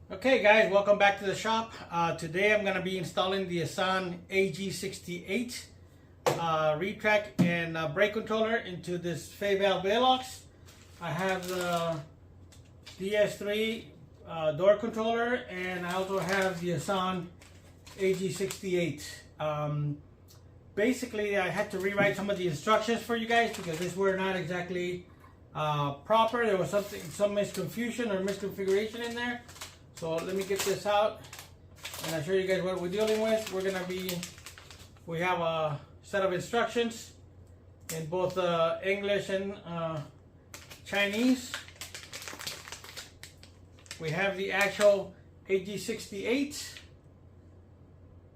Okay guys, welcome back to the shop. Today I'm going to be installing the Assan AG68 Retract and brake controller into this Fay valve Velox. I have the DS3 door controller, and I also have the Assan AG68. Basically, I had to rewrite some of the instructions for you guys because these were not exactly proper. There was some misconfusion or misconfiguration in there. So let me get this out and I'll show you guys what we're dealing with. We have a set of instructions in both English and Chinese. We have the actual AG68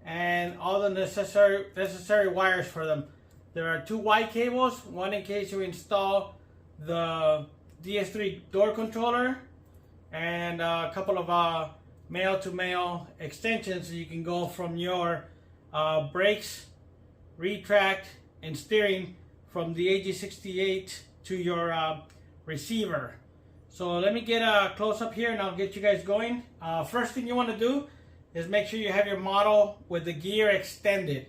and all the necessary wires for them. There are two Y cables, one in case you install the DS3 door controller, and a couple of male-to-male extensions so you can go from your brakes, retract, and steering from the AG68 to your receiver. So let me get a close-up here and I'll get you guys going. First thing you want to do is make sure you have your model with the gear extended.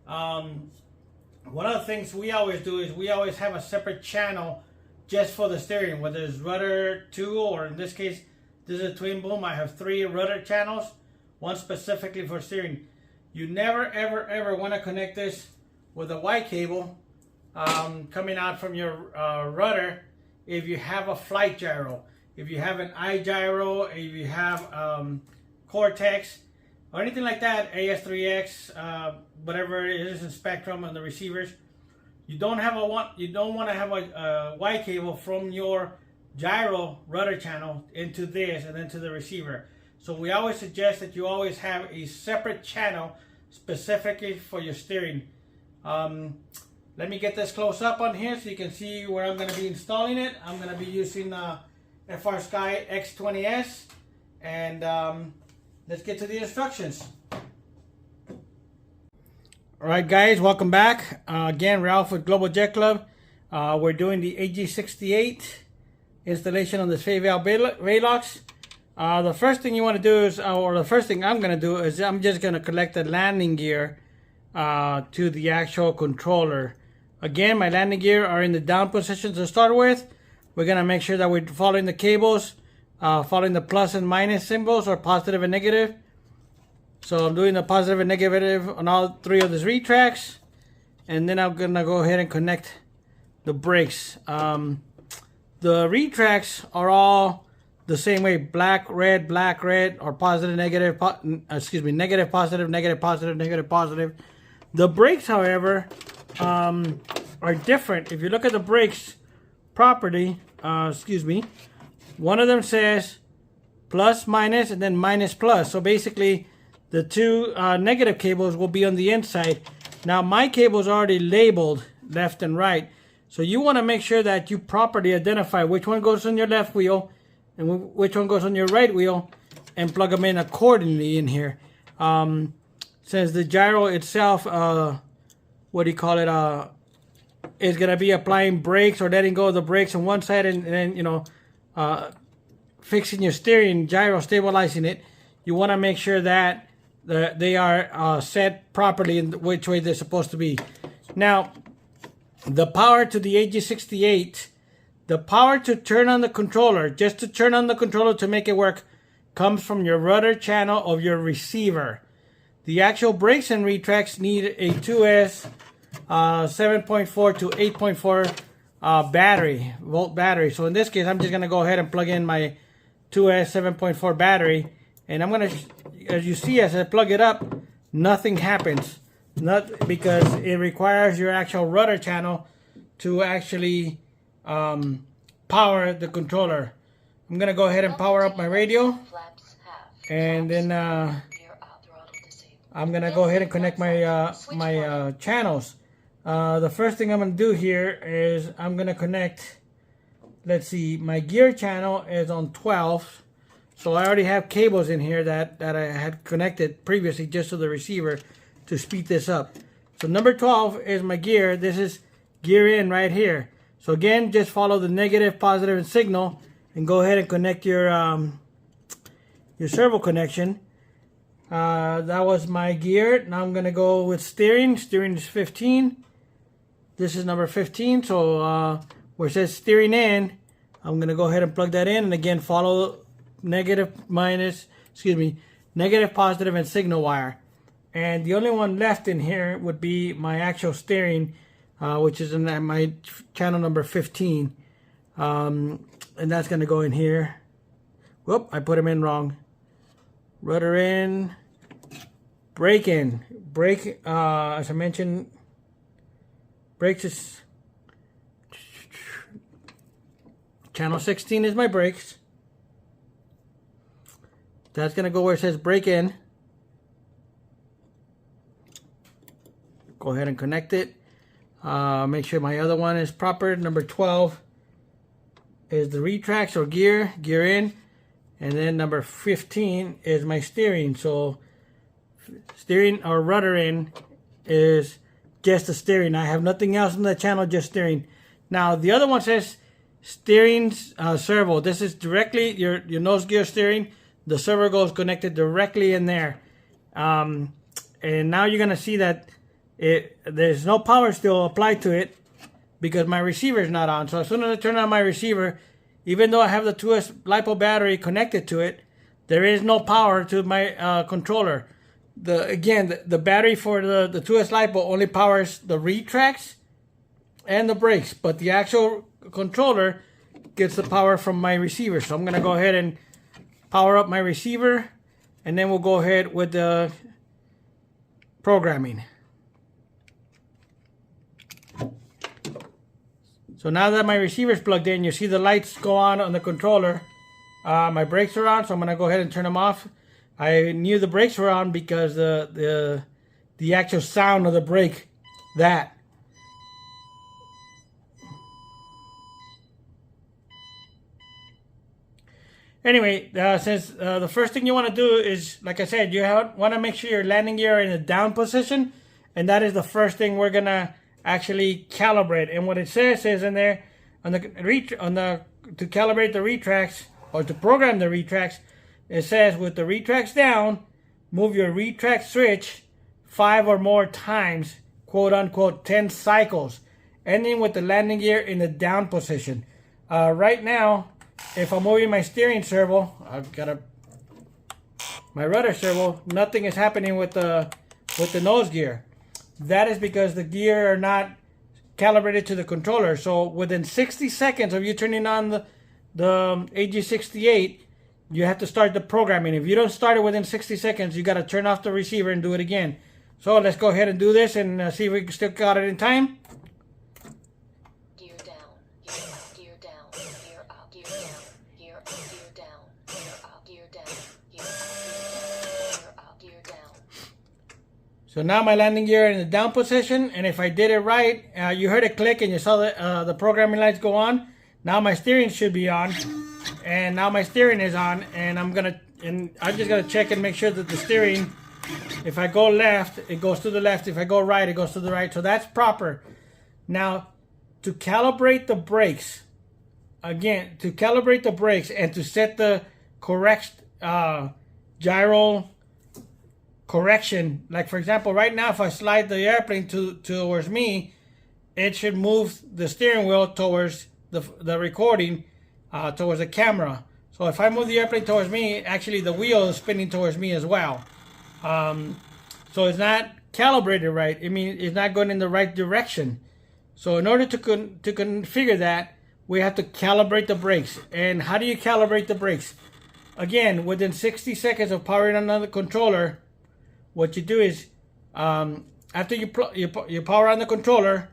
One of the things we always do is we always have a separate channel just for the steering, whether it's rudder 2, or in this case this is a twin boom. I have 3 rudder channels, one specifically for steering. You never ever want to connect this with a Y cable coming out from your rudder if you have a flight gyro, if you have an I gyro, if you have Cortex or anything like that, AS3X, whatever it is in Spectrum on the receivers. You don't want to have a Y cable from your gyro rudder channel into this and then to the receiver. So we always suggest that you always have a separate channel specifically for your steering. Let me get this close up on here so you can see where I'm going to be installing it. I'm going to be using the FR Sky X20S, and let's get to the instructions. Alright guys, welcome back. Again, Ralph with Global Jet Club. We're doing the AG68 installation on this Fay valve Velox. The first thing you want to do is, or the first thing I'm going to do is I'm just going to connect the landing gear to the actual controller. Again, my landing gear are in the down position to start with. We're going to make sure that we're following the cables, following the plus and minus symbols, or positive and negative. So I'm doing the positive and negative on all 3 of these retracts, and then I'm going to go ahead and connect the brakes. The retracts are all the same way: black, red, or positive, negative, negative, positive, negative, positive, negative, positive. The brakes, however, are different. If you look at the brakes property, one of them says plus, minus, and then minus, plus. So basically, the 2 negative cables will be on the inside. Now, my cable is already labeled left and right. So you want to make sure that you properly identify which one goes on your left wheel and which one goes on your right wheel, and plug them in accordingly in here. Since the gyro itself, is going to be applying brakes or letting go of the brakes on one side, and then, fixing your steering, gyro stabilizing it, you want to make sure that they are set properly in which way they're supposed to be. Now, the power to the AG68, the power to turn on the controller, just to turn on the controller to make it work, comes from your rudder channel of your receiver. The actual brakes and retracts need a 2S 7.4 to 8.4 volt battery. So in this case, I'm just going to go ahead and plug in my 2S 7.4 battery, and I'm going to, as you see, as I plug it up, nothing happens. Not because it requires your actual rudder channel to actually power the controller. I'm gonna go ahead and power up my radio, and then I'm gonna go ahead and connect my my channels. The first thing I'm gonna do here is I'm gonna connect. Let's see, my gear channel is on 12, so I already have cables in here that I had connected previously just to the receiver to speed this up. So number 12 is my gear. This is gear in right here. So again, just follow the negative, positive, and signal, and go ahead and connect your your servo connection. That was my gear. Now I'm gonna go with steering. Steering is 15. This is number 15. So where it says steering in, I'm gonna go ahead and plug that in, and again follow negative, positive, and signal wire. And the only one left in here would be my actual steering, which is in my channel number 15. And that's gonna go in here. Whoop, I put them in wrong. Rudder in, brake in. Brake, as I mentioned, brakes is channel 16 is my brakes. That's gonna go where it says brake in. Go ahead and connect it. Make sure my other one is proper. Number 12 is the retracts or gear in. And then number 15 is my steering. So steering or rudder in is just the steering. I have nothing else in the channel, just steering. Now the other one says steering servo. This is directly your nose gear steering. The servo goes connected directly in there. And now you're gonna see that there's no power still applied to it because my receiver is not on. So as soon as I turn on my receiver, even though I have the 2S LiPo battery connected to it, there is no power to my controller. The battery for the 2S LiPo only powers the retracts and the brakes, but the actual controller gets the power from my receiver. So I'm gonna go ahead and power up my receiver, and then we'll go ahead with the programming. So now that my receiver is plugged in, you see the lights go on the controller. My brakes are on, so I'm gonna go ahead and turn them off. I knew the brakes were on because the actual sound of the brake, that. Anyway, since the first thing you want to do is, like I said, you want to make sure your landing gear are in a down position, and that is the first thing we're gonna actually calibrate. And what it says is in there to calibrate the retracts or to program the retracts, it says with the retracts down, move your retract switch 5 or more times, quote unquote 10 cycles, ending with the landing gear in the down position. Right now, if I'm moving my steering servo, I've got my rudder servo, nothing is happening with the nose gear. That is because the gear are not calibrated to the controller. So within 60 seconds of you turning on the AG68, you have to start the programming. If you don't start it within 60 seconds, you got to turn off the receiver and do it again. So let's go ahead and do this and see if we still got it in time. Gear down, gear up, gear down, gear up, gear down, gear up, gear down, gear up, gear down, gear up, gear down. So now my landing gear in the down position, and if I did it right, you heard it click and you saw the programming lights go on. Now my steering should be on, and now my steering is on, and I'm just gonna check and make sure that the steering, if I go left, it goes to the left. If I go right, it goes to the right. So that's proper. Now, to calibrate the brakes, again, to calibrate the brakes and to set the correct gyro correction, like for example, right now, if I slide the airplane towards me, it should move the steering wheel towards the recording, towards the camera. So if I move the airplane towards me, actually the wheel is spinning towards me as well. So it's not calibrated right. I mean, it's not going in the right direction. So in order to configure that, we have to calibrate the brakes. And how do you calibrate the brakes? Again, within 60 seconds of powering on the controller, what you do is, after you power on the controller,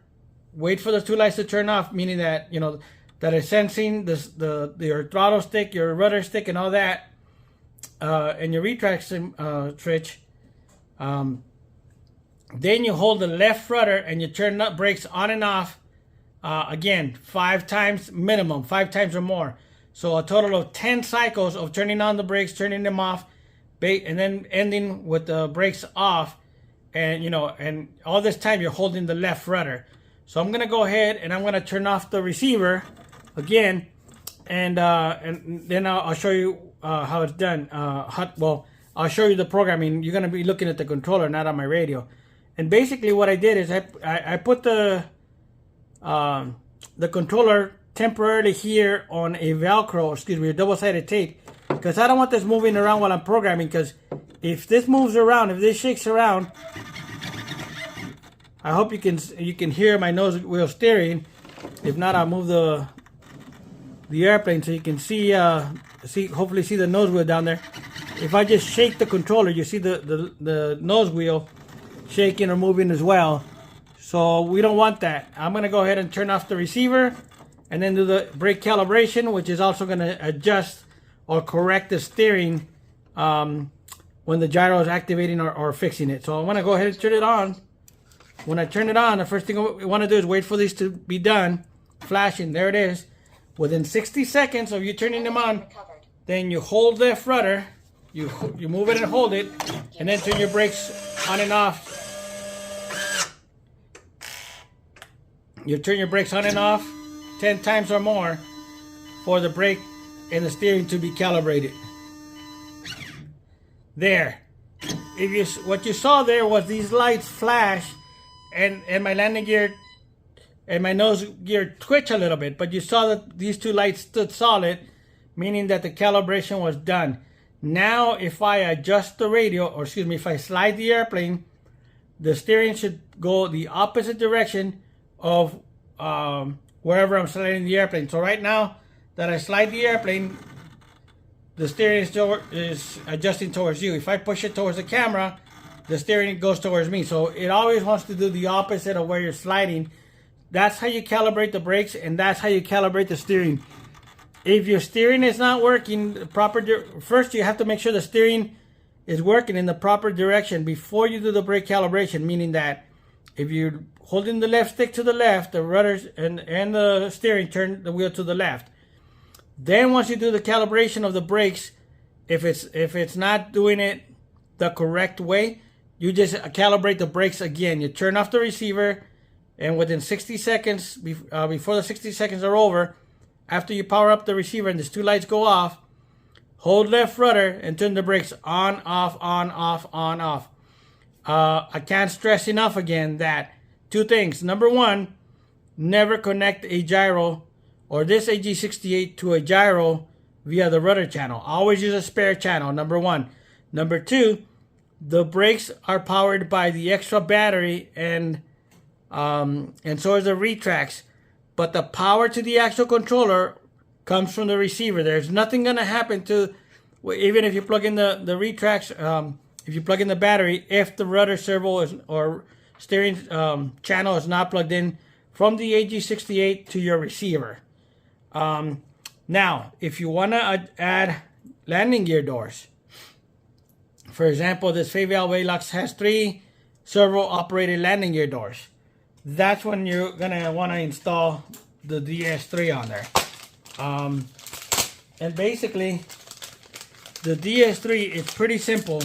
wait for the two lights to turn off, meaning that, you know, that is sensing your throttle stick, your rudder stick, and all that, and your retract switch. Then you hold the left rudder and you turn the brakes on and off, again, 5 times minimum, 5 times or more. So a total of 10 cycles of turning on the brakes, turning them off, and then ending with the brakes off. And you know, and all this time you're holding the left rudder. So I'm gonna go ahead and I'm gonna turn off the receiver again, and then I'll show you how it's done. Well, I'll show you the programming. You're gonna be looking at the controller, not on my radio. And basically, what I did is I put the controller temporarily here on a Velcro, a double-sided tape, because I don't want this moving around while I'm programming. Because if this moves around, if this shakes around, I hope you can hear my nose wheel steering. If not, I'll move the airplane so you can hopefully see the nose wheel down there. If I just shake the controller, you see the nose wheel shaking or moving as well. So we don't want that. I'm gonna go ahead and turn off the receiver and then do the brake calibration, which is also gonna adjust or correct the steering when the gyro is activating or fixing it. So I'm gonna go ahead and turn it on. When I turn it on, the first thing we want to do is wait for these to be done. Flashing, there it is. Within 60 seconds of you turning them on, then you hold left rudder, you move it and hold it, and then turn your brakes on and off. You turn your brakes on and off 10 times or more for the brake and the steering to be calibrated. There. What you saw there was these lights flash and my landing gear and my nose gear twitch a little bit, but you saw that these two lights stood solid, meaning that the calibration was done. Now if I adjust the radio, or excuse me, if I slide the airplane, the steering should go the opposite direction of wherever I'm sliding the airplane. So right now that I slide the airplane, the steering is adjusting towards you. If I push it towards the camera, the steering goes towards me. So it always wants to do the opposite of where you're sliding. That's how you calibrate the brakes, and that's how you calibrate the steering. If your steering is not working first you have to make sure the steering is working in the proper direction before you do the brake calibration, meaning that if you're holding the left stick to the left, the rudders and the steering turn the wheel to the left. Then once you do the calibration of the brakes, if it's not doing it the correct way, you just calibrate the brakes again. You turn off the receiver, and within 60 seconds, before the 60 seconds are over, after you power up the receiver and these two lights go off, hold left rudder and turn the brakes on, off, on, off, on, off. I can't stress enough again that two things. Number one, never connect a gyro or this AG68 to a gyro via the rudder channel. Always use a spare channel, number one. Number two, the brakes are powered by the extra battery and so is the Retracts. But the power to the actual controller comes from the receiver. There's nothing going to happen to, even if you plug in the Retracts, if you plug in the battery, if the rudder servo or steering channel is not plugged in from the AG68 to your receiver. Now, if you want to add landing gear doors, for example, this Faval Velox has 3 servo-operated landing gear doors. That's when you're going to want to install the DS3 on there. And basically, the DS3 is pretty simple.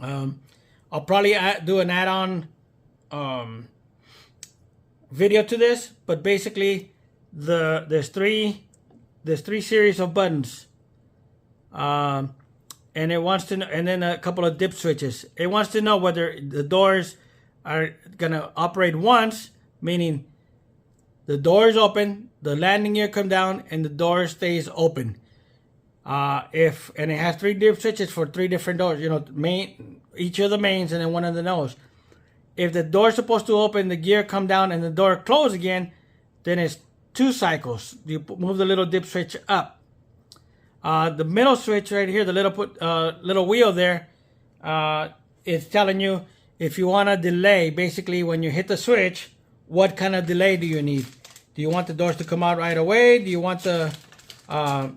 I'll probably do an add-on video to this, but basically, there's three series of buttons. And it wants to know, and then a couple of dip switches. It wants to know whether the doors are gonna operate once, meaning the door is open, the landing gear come down, and the door stays open. And it has 3 dip switches for 3 different doors. You know, each of the mains and then one of the nose. If the door is supposed to open, the gear come down, and the door close again, then it's 2 cycles. You move the little dip switch up. The middle switch right here, the little wheel there, is telling you if you want to delay. Basically, when you hit the switch, what kind of delay do you need? Do you want the doors to come out right away? Do you want the, a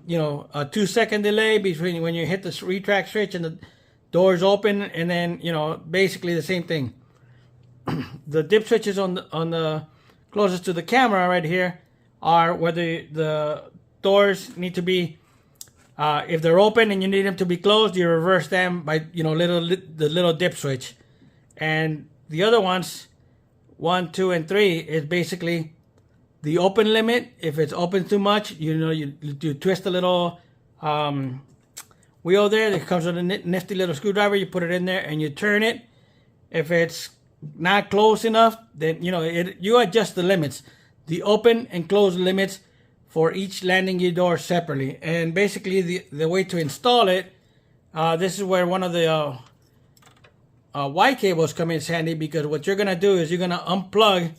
2-second delay between when you hit the retract switch and the doors open, and then basically the same thing. The dip switches on the closest to the camera right here are whether the doors need to be. If they're open and you need them to be closed, you reverse them by the little dip switch. And the other ones, 1, 2, and 3, is basically the open limit. If it's open too much, you twist the little wheel there that comes with a nifty little screwdriver. You put it in there and you turn it. If it's not close enough, then you adjust the limits, the open and close limits for each landing gear door separately. And basically the way to install it, this is where one of the Y cables come in handy, because what you're gonna do is you're gonna unplug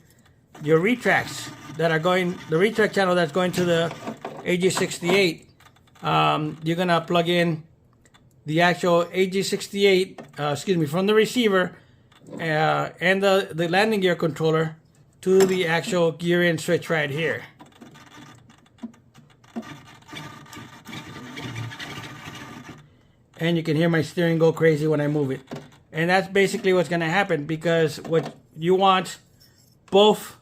your retracts that are going, the retract channel that's going to the AG68. You're gonna plug in the actual AG68, from the receiver and the landing gear controller to the actual gear in switch right here. And you can hear my steering go crazy when I move it. And that's basically what's going to happen, because what you want both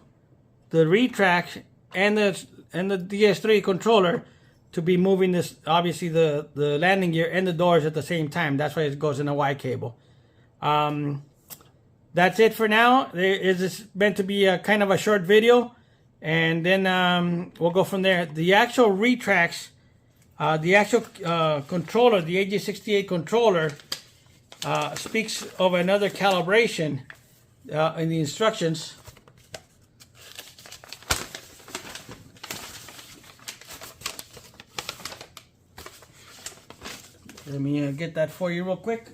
the retract and the DS3 controller to be moving this, obviously the landing gear and the doors at the same time. That's why it goes in a Y cable. That's it for now. It is meant to be a kind of a short video, and then we'll go from there. The actual retracts, the actual controller, the AG68 controller, speaks of another calibration in the instructions. Let me get that for you real quick.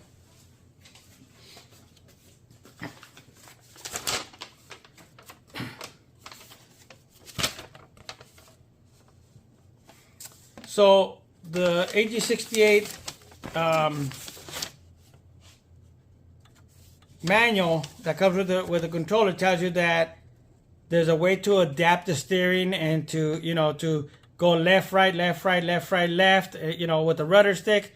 So the AG68 manual that comes with the controller tells you that there's a way to adapt the steering and to to go left, right, left, right, left, right, left. With the rudder stick.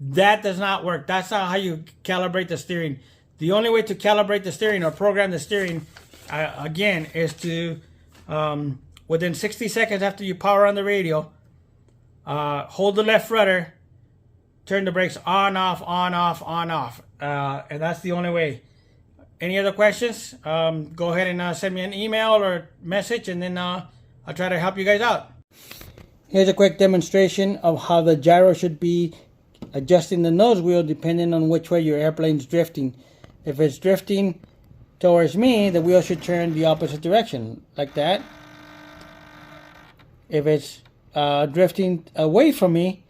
That does not work. That's not how you calibrate the steering. The only way to calibrate the steering or program the steering, again, is to within 60 seconds after you power on the radio, hold the left rudder, turn the brakes on, off, on, off, on, off. And that's the only way. Any other questions? Go ahead and send me an email or message, and then I'll try to help you guys out. Here's a quick demonstration of how the gyro should be adjusting the nose wheel depending on which way your airplane's drifting. If it's drifting towards me, the wheel should turn the opposite direction, like that. If it's drifting away from me,